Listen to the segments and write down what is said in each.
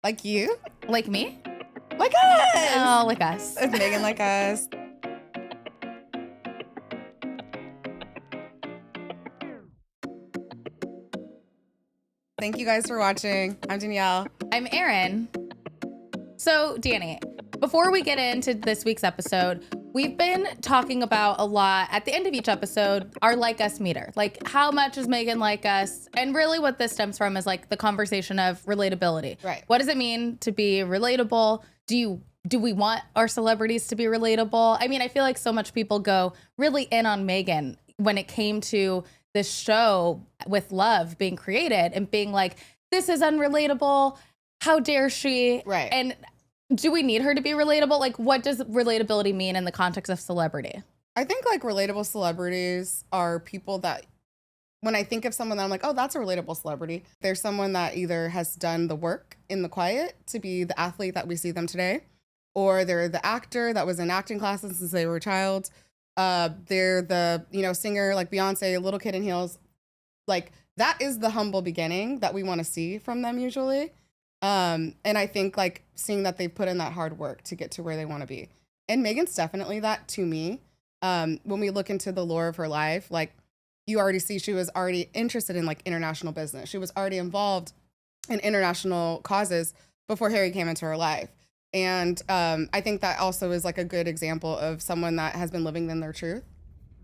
Like you? Like me? Like us! Oh, like us. It's Meghan like us. Thank you guys for watching. I'm Danielle. I'm Erin. So, Danny, before we get into this week's episode, we've been talking about a lot at the end of each episode, our like us meter. Like, how much is Meghan like us? And really what this stems from is like the conversation of relatability. Right. What does it mean to be relatable? Do we want our celebrities to be relatable? I mean, I feel like so much people go really in on Meghan when it came to this show with Love being created and being like, this is unrelatable. How dare she? Right. And do we need her to be relatable? Like, what does relatability mean in the context of celebrity? I think like relatable celebrities are people that when I think of someone that I'm like, oh, that's a relatable celebrity, there's someone that either has done the work in the quiet to be the athlete that we see them today, or they're the actor that was in acting classes since they were a child. They're the, singer like Beyonce, Little Kid in Heels. Like that is the humble beginning that we want to see from them usually. And I think like seeing that they've put in that hard work to get to where they want to be. And Meghan's definitely that to me. When we look into the lore of her life, like you already see she was already interested in like international business. She was already involved in international causes before Harry came into her life. And I think that also is like a good example of someone that has been living in their truth.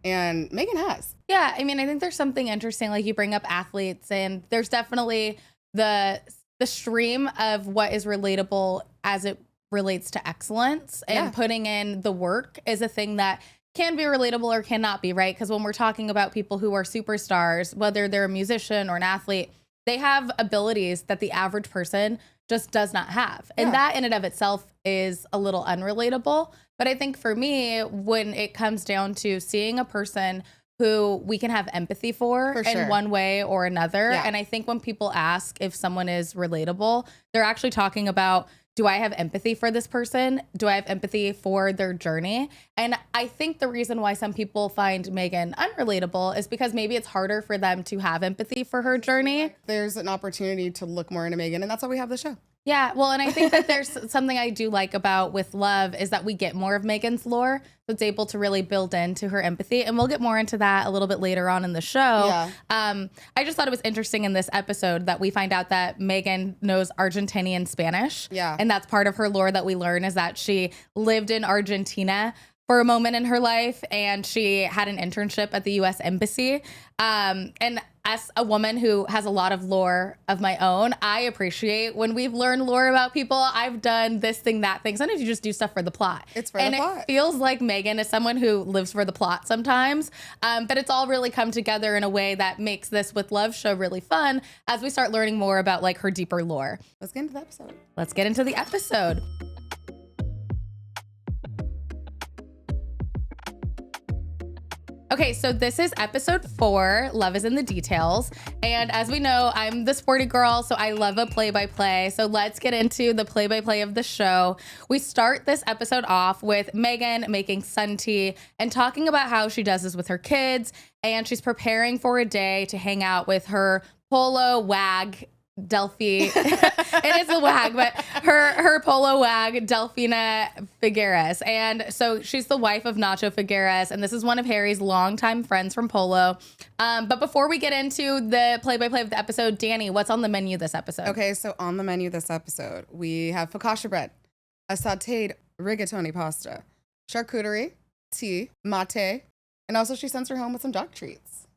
And Meghan has. Yeah, I mean, I think there's something interesting. Like you bring up athletes, and there's definitely the stream of what is relatable as it relates to excellence, and putting in the work is a thing that can be relatable or cannot be, right? Because when we're talking about people who are superstars, whether they're a musician or an athlete, they have abilities that the average person just does not have. And that in and of itself is a little unrelatable. But I think for me, when it comes down to seeing a person who we can have empathy for in one way or another. Yeah. And I think when people ask if someone is relatable, they're actually talking about, do I have empathy for this person? Do I have empathy for their journey? And I think the reason why some people find Meghan unrelatable is because maybe it's harder for them to have empathy for her journey. There's an opportunity to look more into Meghan, and that's why we have the show. Yeah, well, and I think that there's something I do like about With Love is that we get more of Meghan's lore. So it's able to really build into her empathy. And we'll get more into that a little bit later on in the show. Yeah. I just thought it was interesting in this episode that we find out that Meghan knows Argentinian Spanish. Yeah. And that's part of her lore that we learn is that she lived in Argentina for a moment in her life, and she had an internship at the U.S. Embassy. And as a woman who has a lot of lore of my own, I appreciate when we've learned lore about people. I've done this thing, that thing. Sometimes you just do stuff for the plot. It's for the plot. And it feels like Meghan is someone who lives for the plot sometimes. But it's all really come together in a way that makes this With Love show really fun as we start learning more about like her deeper lore. Let's get into the episode. Let's get into the episode. Okay, so this is episode 4, Love is in the Details. And as we know, I'm the sporty girl, so I love a play-by-play. So let's get into the play-by-play of the show. We start this episode off with Meghan making sun tea and talking about how she does this with her kids. And she's preparing for a day to hang out with her polo wag, Delphi. It is a wag, but her polo wag, Delfina Figueras. And so she's the wife of Nacho Figueras, and this is one of Harry's longtime friends from polo. But before we get into the play-by-play of the episode, Danny, what's on the menu this episode? Okay, so on the menu this episode, we have focaccia bread, a sautéed rigatoni pasta, charcuterie, tea, mate, and also she sends her home with some dog treats.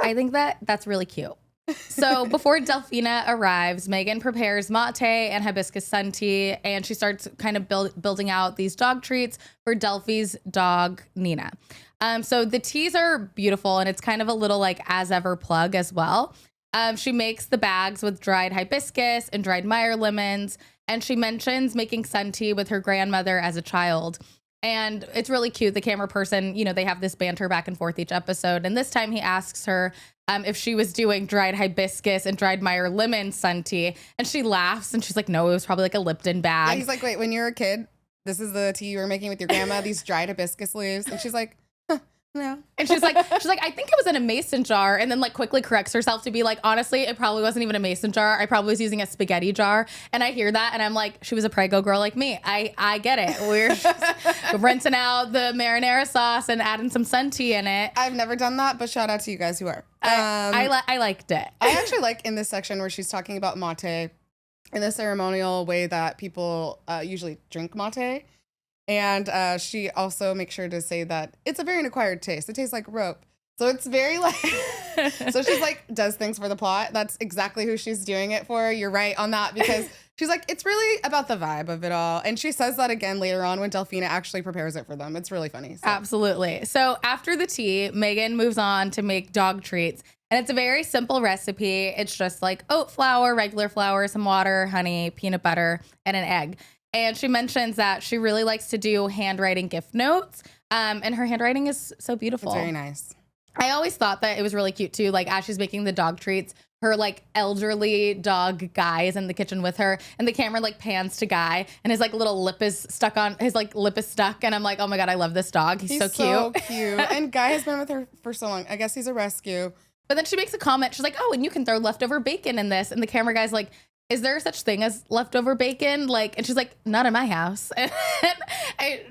I think that's really cute. So before Delfina arrives, Meghan prepares mate and hibiscus sun tea, and she starts kind of building out these dog treats for Delphi's dog, Nina. So the teas are beautiful, and it's kind of a little like as ever plug as well. She makes the bags with dried hibiscus and dried Meyer lemons, and she mentions making sun tea with her grandmother as a child. And it's really cute. The camera person, they have this banter back and forth each episode. And this time he asks her if she was doing dried hibiscus and dried Meyer lemon sun tea. And she laughs and she's like, no, it was probably like a Lipton bag. Yeah, he's like, wait, when you were a kid, this is the tea you were making with your grandma, these dried hibiscus leaves. And she's like, huh, No. And she's like, I think it was in a mason jar, and then like quickly corrects herself to be like, honestly, it probably wasn't even a mason jar. I probably was using a spaghetti jar. And I hear that, and I'm like, she was a Prego girl like me. I get it. We're just rinsing out the marinara sauce and adding some sun tea in it. I've never done that, but shout out to you guys who are. I liked it. I actually like in this section where she's talking about mate in the ceremonial way that people usually drink mate. And she also makes sure to say that it's a very acquired taste. It tastes like rope. So it's very like, so she's like, does things for the plot. That's exactly who she's doing it for. You're right on that, because she's like, it's really about the vibe of it all. And she says that again later on when Delfina actually prepares it for them. It's really funny. So. Absolutely. So after the tea, Meghan moves on to make dog treats. And it's a very simple recipe. It's just like oat flour, regular flour, some water, honey, peanut butter, and an egg. And she mentions that she really likes to do handwriting gift notes. And her handwriting is so beautiful. It's very nice. I always thought that it was really cute too. Like as she's making the dog treats, her like elderly dog Guy is in the kitchen with her, and the camera like pans to Guy, and his like little lip is stuck on his like lip is stuck. And I'm like, oh my God, I love this dog. He's so cute. And Guy has been with her for so long. I guess he's a rescue. But then she makes a comment. She's like, oh, and you can throw leftover bacon in this. And the camera guy's like, is there such thing as leftover bacon? Like, and she's like, not in my house. And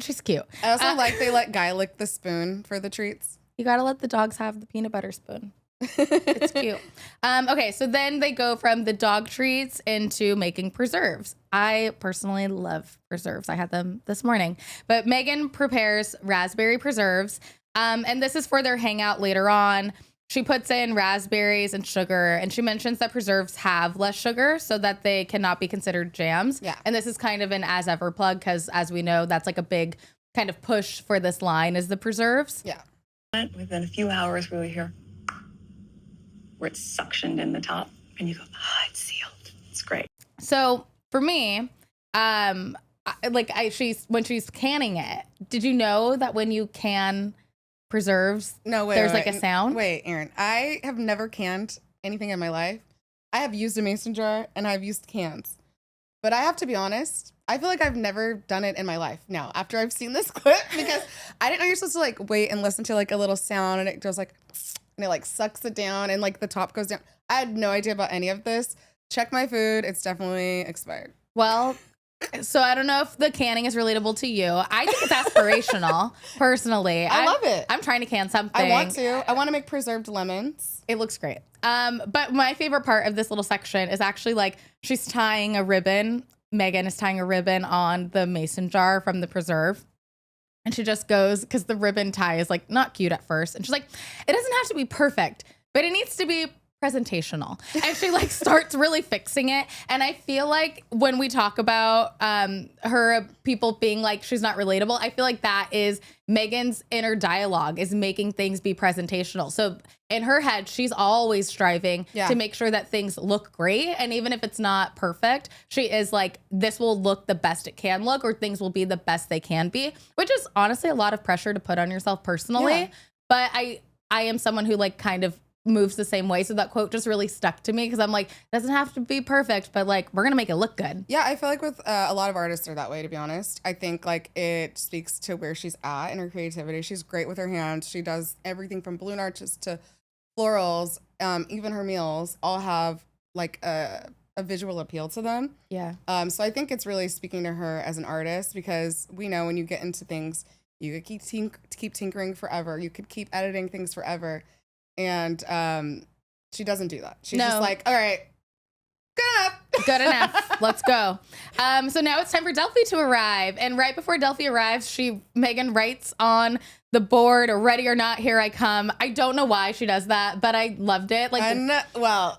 she's cute. I also like they let Guy lick the spoon for the treats. You got to let the dogs have the peanut butter spoon. It's cute. Okay, so then they go from the dog treats into making preserves. I personally love preserves. I had them this morning. But Meghan prepares raspberry preserves. And this is for their hangout later on. She puts in raspberries and sugar, and she mentions that preserves have less sugar so that they cannot be considered jams. Yeah. And this is kind of an as ever plug because, as we know, that's like a big kind of push for this line is the preserves. Yeah. Within a few hours, we were here where it's suctioned in the top, and you go, it's sealed. It's great. So for me, when she's canning it, did you know that when you can preserves, there's like a sound? Wait, Erin, I have never canned anything in my life. I have used a mason jar and I've used cans, but I have to be honest, I feel like I've never done it in my life now after I've seen this clip, because I didn't know you're supposed to like wait and listen to like a little sound and it goes like, and it like sucks it down and like the top goes down. I had no idea about any of this. Check my food. It's definitely expired. Well, so I don't know if the canning is relatable to you. I think it's aspirational, personally. I love it. I'm trying to can something. I want to. I want to make preserved lemons. It looks great. But my favorite part of this little section is actually like she's tying a ribbon. Meghan is tying a ribbon on the mason jar from the preserve. And she just goes, because the ribbon tie is like not cute at first. And she's like, it doesn't have to be perfect, but it needs to be presentational. And she like starts really fixing it. And I feel like when we talk about her people being like she's not relatable, I feel like that is Meghan's inner dialogue, is making things be presentational. So in her head, she's always striving to make sure that things look great. And even if it's not perfect, she is like, this will look the best it can look, or things will be the best they can be, which is honestly a lot of pressure to put on yourself personally. Yeah. But I am someone who like kind of moves the same way. So that quote just really stuck to me, because I'm like, it doesn't have to be perfect, but like, we're going to make it look good. Yeah, I feel like with a lot of artists are that way, to be honest. I think like it speaks to where she's at in her creativity. She's great with her hands. She does everything from balloon arches to florals. Even her meals all have like a visual appeal to them. Yeah. So I think it's really speaking to her as an artist, because we know when you get into things, you could keep tinkering forever. You could keep editing things forever. And she doesn't do that. She's just like, all right, good enough. Let's go. So now it's time for Delphi to arrive. And right before Delphi arrives, Meghan writes on the board, ready or not, here I come. I don't know why she does that, but I loved it. Like,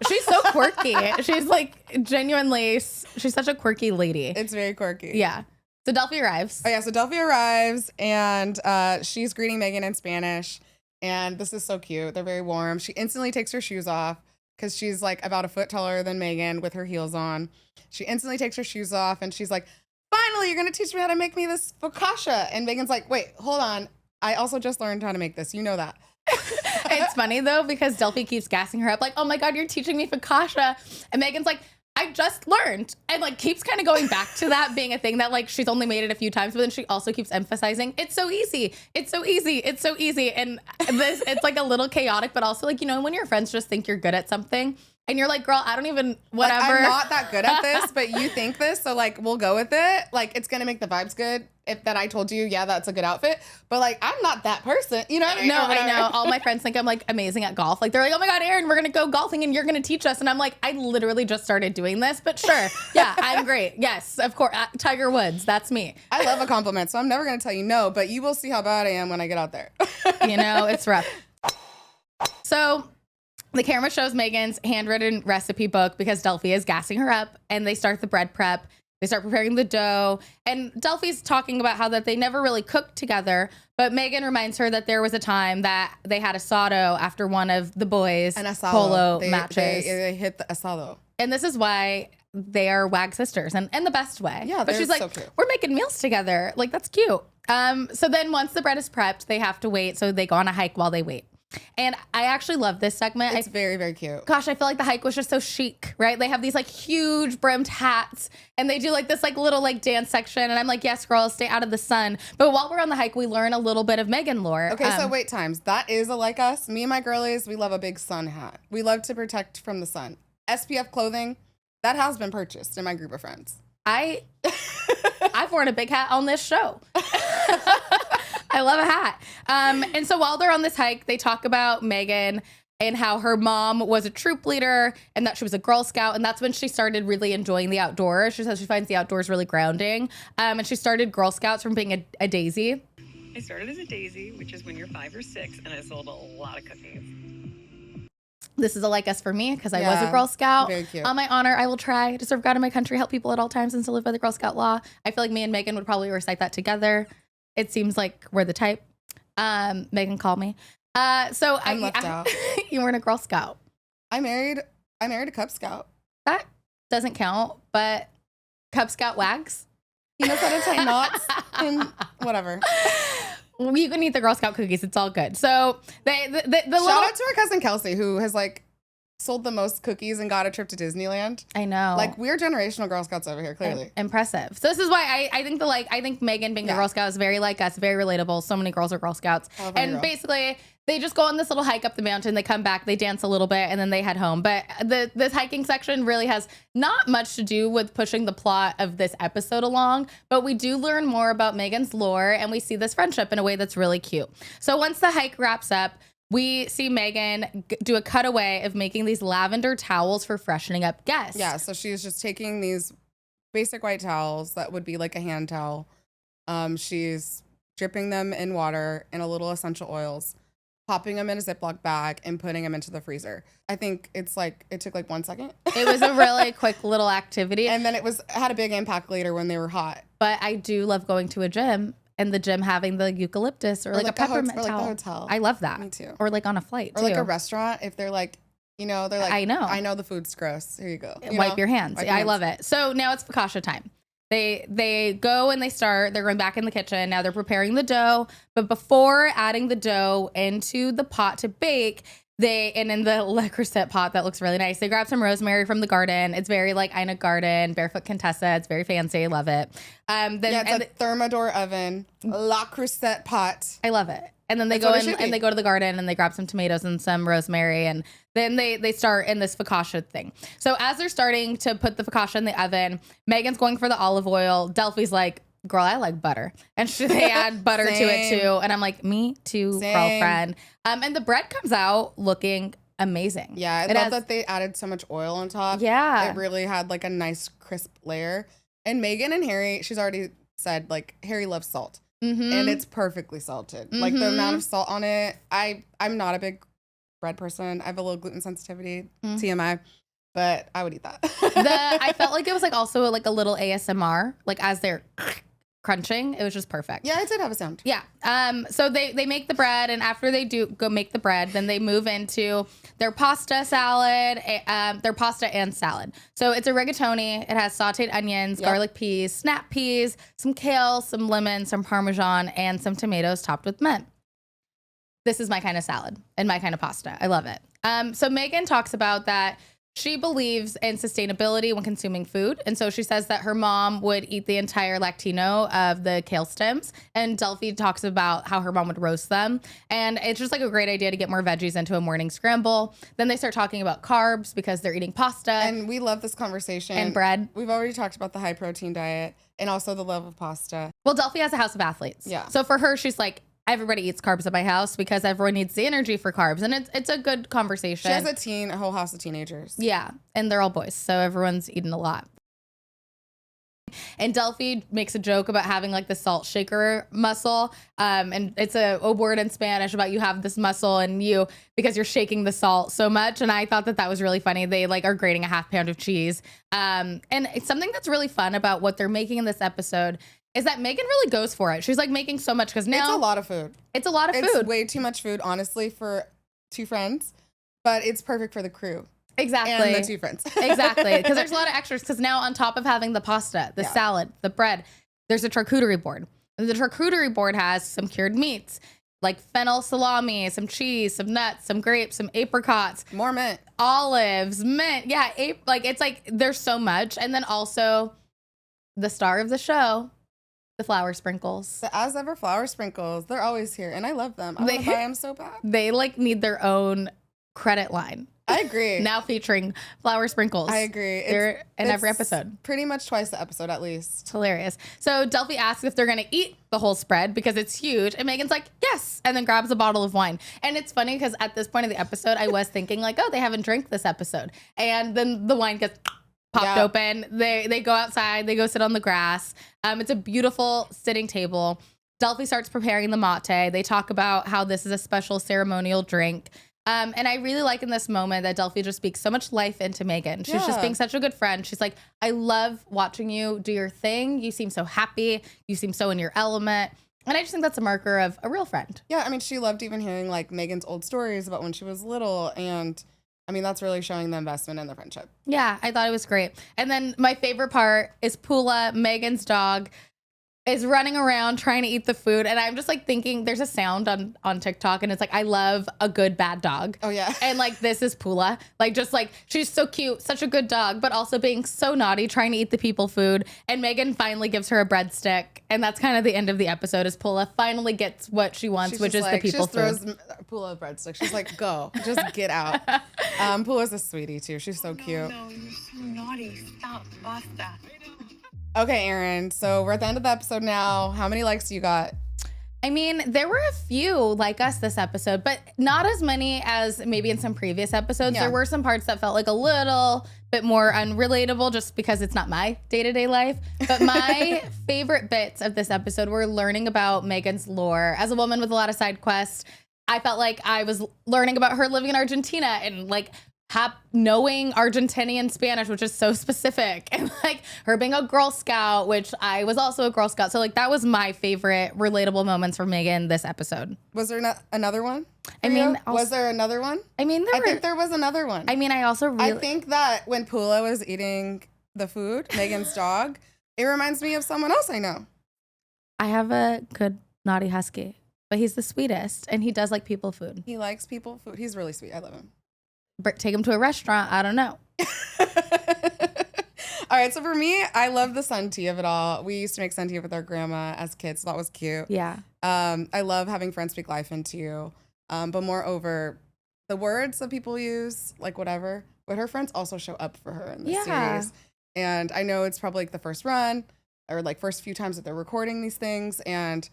she's so quirky. She's like genuinely, she's such a quirky lady. It's very quirky. Yeah. So Delphi arrives. Oh yeah. So Delphi arrives, and she's greeting Meghan in Spanish. And this is so cute. They're very warm. She instantly takes her shoes off because she's like about a foot taller than Meghan with her heels on. She instantly takes her shoes off and she's like, finally, you're going to teach me how to make me this focaccia. And Meghan's like, wait, hold on. I also just learned how to make this. You know that. It's funny though, because Delphi keeps gassing her up like, oh my God, you're teaching me focaccia. And Meghan's like, I just learned, and like keeps kind of going back to that being a thing that like she's only made it a few times, but then she also keeps emphasizing it's so easy, it's so easy, it's so easy. And this, it's like a little chaotic, but also like, you know, when your friends just think you're good at something and you're like, girl, I don't even, whatever. Like, I'm not that good at this, but you think this, so like we'll go with it. Like it's gonna make the vibes good if that I told you, yeah, that's a good outfit. But like I'm not that person, you know what I mean? No, I know. All my friends think I'm like amazing at golf. Like they're like, oh my God, Erin, we're gonna go golfing and you're gonna teach us. And I'm like, I literally just started doing this, but sure, yeah, I'm great. Yes, of course, Tiger Woods, that's me. I love a compliment, so I'm never gonna tell you no, but you will see how bad I am when I get out there. You know, it's rough. So the camera shows Meghan's handwritten recipe book because Delphi is gassing her up, and they start the bread prep. They start preparing the dough, and Delphi's talking about how that they never really cooked together, but Meghan reminds her that there was a time that they had asado after one of the boys' polo matches. They hit the asado. And this is why they are WAG sisters, and in the best way. Yeah, but she's like, so cute. we're making meals together. Like, that's cute. So then once the bread is prepped, they have to wait, so they go on a hike while they wait. And I actually love this segment. It's very, very cute. Gosh, I feel like the hike was just so chic, right? They have these like huge brimmed hats and they do like this like little like dance section. And I'm like, yes, girls, stay out of the sun. But while we're on the hike, we learn a little bit of Meghan lore. Okay, so wait times. That is a like us. Me and my girlies, we love a big sun hat. We love to protect from the sun. SPF clothing, that has been purchased in my group of friends. I've worn a big hat on this show. I love a hat. And so while they're on this hike, they talk about Meghan and how her mom was a troop leader and that she was a Girl Scout. And that's when she started really enjoying the outdoors. She says she finds the outdoors really grounding. And she started Girl Scouts from being a daisy. I started as a daisy, which is when you're 5 or 6, and I sold a lot of cookies. This is a like us for me because I was a Girl Scout. Very cute. On my honor, I will try to serve God in my country, help people at all times, and to live by the Girl Scout law. I feel like me and Meghan would probably recite that together. It seems like we're the type. Meghan, call me. So I'm left out. You weren't a Girl Scout. I married a Cub Scout. That doesn't count, but Cub Scout wags. He knows how to tie knots and whatever. You can eat the Girl Scout cookies. It's all good. So the shout out to our cousin Kelsey, who has like sold the most cookies and got a trip to Disneyland. I know. Like we're generational Girl Scouts over here, clearly. Impressive. So this is why I think I think Meghan being the Girl Scout is very like us, very relatable. So many girls are Girl Scouts. And basically they just go on this little hike up the mountain. They come back, they dance a little bit, and then they head home. But this hiking section really has not much to do with pushing the plot of this episode along, but we do learn more about Meghan's lore, and we see this friendship in a way that's really cute. So once the hike wraps up, we see Meghan do a cutaway of making these lavender towels for freshening up guests. Yeah, so she's just taking these basic white towels that would be like a hand towel. She's dripping them in water and a little essential oils, popping them in a Ziploc bag and putting them into the freezer. I think it took like 1 second. It was a really quick little activity. And then it had a big impact later when they were hot. But I do love going to a gym. And the gym having the eucalyptus or like a peppermint towel. Or like the hotel. I love that. Me too. Or like on a flight or too. Like a restaurant, if they're like, they're like, I know the food's gross. Here you go. Wipe your hands. I love it. So now it's focaccia time. They go and they're going back in the kitchen. Now they're preparing the dough. But before adding the dough into the pot to bake, and in the Le Creuset pot that looks really nice, they grab some rosemary from the garden. It's very like Ina Garden, Barefoot Contessa. It's very fancy. Love it. It's a Thermador oven, Le Creuset pot. I love it. And then they go in and they go to the garden and they grab some tomatoes and some rosemary. And then they start in this focaccia thing. So as they're starting to put the focaccia in the oven, Meghan's going for the olive oil. Delphi's like, girl, I like butter. And they add butter to it too. And I'm like, me too, girlfriend. And the bread comes out looking amazing. Yeah, I love that they added so much oil on top. Yeah. It really had like a nice crisp layer. And Meghan and Harry, she's already said like Harry loves salt. Mm-hmm. And it's perfectly salted. Mm-hmm. Like the amount of salt on it. I'm not a big bread person. I have a little gluten sensitivity, TMI. But I would eat that. I felt like it was like also like a little ASMR, like as they're crunching. It was just perfect. Yeah, it did have a sound. Yeah. So they make the bread, and after they do go make the bread, then they move into their pasta salad, their pasta and salad. So it's a rigatoni. It has sauteed onions, garlic peas, snap peas, some kale, some lemon, some Parmesan, and some tomatoes topped with mint. This is my kind of salad and my kind of pasta. I love it. So Meghan talks about that she believes in sustainability when consuming food. And so she says that her mom would eat the entire lactino of the kale stems. And Delphi talks about how her mom would roast them. And it's just like a great idea to get more veggies into a morning scramble. Then they start talking about carbs because they're eating pasta. And we love this conversation. And bread. We've already talked about the high protein diet and also the love of pasta. Well, Delphi has a house of athletes. Yeah. So for her, she's like, everybody eats carbs at my house because everyone needs the energy for carbs. And it's a good conversation. She has a whole house of teenagers. Yeah. And they're all boys. So everyone's eating a lot. And Delphi makes a joke about having like the salt shaker muscle. And it's a word in Spanish about you have this muscle and you, because you're shaking the salt so much. And I thought that was really funny. They like are grating a half pound of cheese. And it's something that's really fun about what they're making in this episode is that Meghan really goes for it. She's like making so much because now it's a lot of food. It's a lot of food. It's way too much food, honestly, for two friends, but it's perfect for the crew. Exactly. And the two friends. Exactly. Because there's a lot of extras. Because now on top of having the pasta, the salad, the bread, there's a charcuterie board. And the charcuterie board has some cured meats, like fennel salami, some cheese, some nuts, some grapes, some apricots. More mint. Olives, mint. Yeah. It's like there's so much. And then also the star of the show, the flour sprinkles. The as ever flour sprinkles. They're always here. And I love them. I want to buy them so bad. They like need their own credit line. I agree. Now featuring flour sprinkles. I agree. They're in every episode. Pretty much twice the episode at least. It's hilarious. So Delphi asks if they're going to eat the whole spread because it's huge. And Meghan's like, yes. And then grabs a bottle of wine. And it's funny because at this point of the episode, I was thinking like, oh, they haven't drank this episode. And then the wine gets popped open. They go outside. They go sit on the grass. It's a beautiful sitting table. Delphi starts preparing the mate. They talk about how this is a special ceremonial drink. And I really like in this moment that Delphi just speaks so much life into Meghan. She's just being such a good friend. She's like, I love watching you do your thing. You seem so happy. You seem so in your element. And I just think that's a marker of a real friend. Yeah, I mean, she loved even hearing like Meghan's old stories about when she was little. And I mean, that's really showing the investment in the friendship. Yeah, I thought it was great. And then my favorite part is Pula, Meghan's dog, is running around trying to eat the food. And I'm just like thinking there's a sound on TikTok and it's like, I love a good bad dog. Oh yeah. And like, this is Pula. Like, just like, she's so cute, such a good dog, but also being so naughty, trying to eat the people food. And Meghan finally gives her a breadstick. And that's kind of the end of the episode is Pula finally gets what she wants, which is the people food. She just throws Pula a breadstick. She's like, go, just get out. Pula's a sweetie too. She's so cute. No, you're so naughty. Stop. Basta. Okay, Erin. So we're at the end of the episode now. How many likes do you got? I mean, there were a few like us this episode, but not as many as maybe in some previous episodes. Yeah. There were some parts that felt like a little bit more unrelatable just because it's not my day-to-day life. But my favorite bits of this episode were learning about Meghan's lore. As a woman with a lot of side quests, I felt like I was learning about her living in Argentina and like knowing Argentinian Spanish, which is so specific, and like her being a Girl Scout, which I was also a Girl Scout. So like that was my favorite relatable moments for Meghan this episode. Was there another one? I mean, was there another one? I mean, I think there was another one. I mean, I also really, I think that when Pula was eating the food, Meghan's dog, it reminds me of someone else I know. I have a good naughty husky, but he's the sweetest, and he does like people food. He likes people food. He's really sweet. I love him. Take him to a restaurant. I don't know. All right. So for me, I love the sun tea of it all. We used to make sun tea with our grandma as kids. So that was cute. Yeah. I love having friends speak life into you. But moreover, the words that people use, like whatever, but her friends also show up for her in the series. And I know it's probably like the first run or like first few times that they're recording these things. And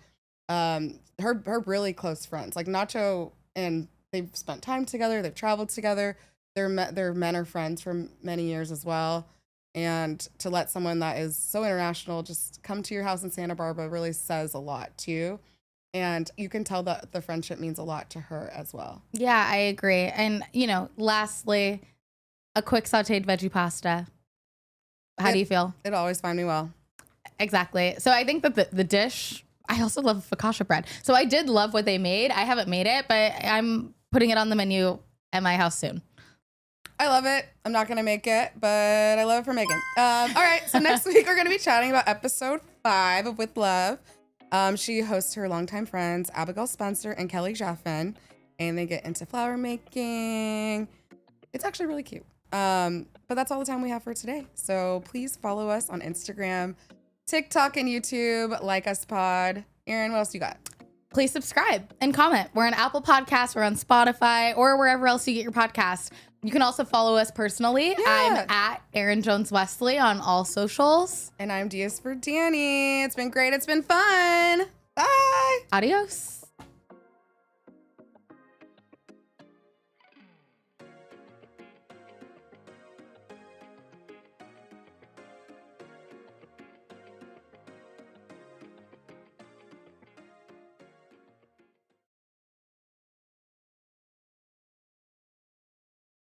her really close friends, like Nacho, and they've spent time together. They've traveled together. Their men are friends for many years as well. And to let someone that is so international just come to your house in Santa Barbara really says a lot too. And you can tell that the friendship means a lot to her as well. Yeah, I agree. And, you know, lastly, a quick sauteed veggie pasta. How do you feel? It always find me well. Exactly. So I think that the dish, I also love focaccia bread. So I did love what they made. I haven't made it, but I'm putting it on the menu at my house soon. I love it. I'm not going to make it, but I love it for Meghan. All right. So next week, we're going to be chatting about episode 5 of With Love. She hosts her longtime friends, Abigail Spencer and Kelly Jaffin, and they get into flower making. It's actually really cute. But that's all the time we have for today. So please follow us on Instagram, TikTok, and YouTube. Like us pod. Erin, what else you got? Please subscribe and comment. We're on Apple Podcasts, we're on Spotify, or wherever else you get your podcast. You can also follow us personally. Yeah. I'm at Erin Jones-Wesley on all socials. And I'm Diaz for Danny. It's been great. It's been fun. Bye. Adios.